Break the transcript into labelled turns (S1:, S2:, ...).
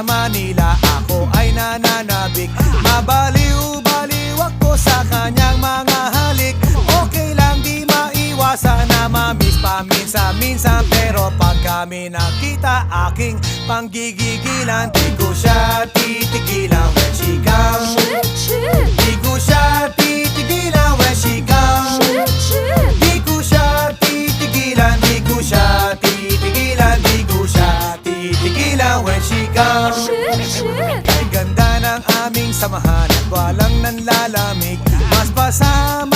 S1: sa Manila, ako ay nananabik. Mabaliw-baliw ako sa kanyang mga halik. Okay lang di maiwasan na mamiss paminsan-minsan, pero pag kami nakita aking panggigigilan, di ko siya titigilan when she comes. Di ko siya titigilan when she comes. Di ko siya titigilan, di ko siya titigilan, di ko siya titigilan when she comes. Ay ganda ng aming samahan at walang nanlalamig. Mas pasama